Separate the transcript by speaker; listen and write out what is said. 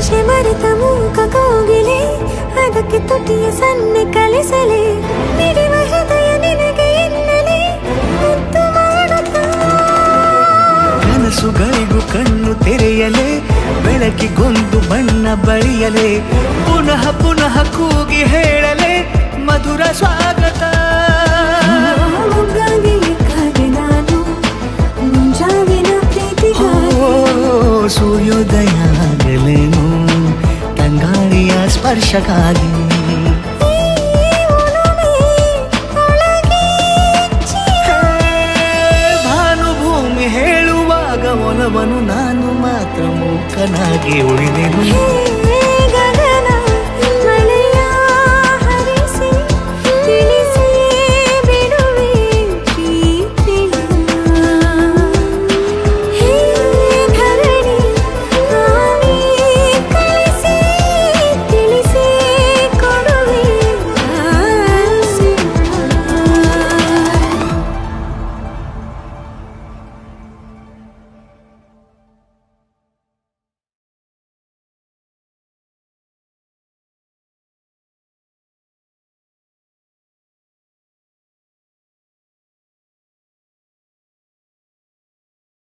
Speaker 1: ಭಾಷೆ ಮರೆತ ಮೂಕ ಕೋಗಿಲೆ ಅದಕ್ಕೆ ತುಟಿಯ ಸನ್ನೆ ಕಲಿಸಲೇ ಮಿಡಿವ ಹೃದಯ ನಿನಗೆ ಎನ್ನಲೇ ಮುದ್ದು ಮಾಡುತ್ತಾ
Speaker 2: ಕನಸುಗಳಿಗೂ ಕಣ್ಣು ತೆರೆಯಲೇ ಬೆಳಕಿಗೊಂದು ಬಣ್ಣ ಬಳಿಯಲೇ ಪುನಃ ಪುನಃ ಕೂಗಿ ಹೇಳಲೇ ಮಧುರ ಸ್ವಾಗತ
Speaker 1: ನಾನು ಮುಂಜಾವಿನ ಪ್ರೀತಿಗಾಗಿ
Speaker 2: ಸೂರ್ಯೋದಯ ಆಗಲೇನು ತಂಗಾಳಿಯ ಸ್ಪರ್ಶಕ್ಕಾಗಿ ಭಾನುಭೂಮಿ ಹೇಳುವಾಗ ಒಲವನು ನಾನು ಮಾತ್ರ ಮೂಕನಾಗಿ ಉಳಿದೆನು.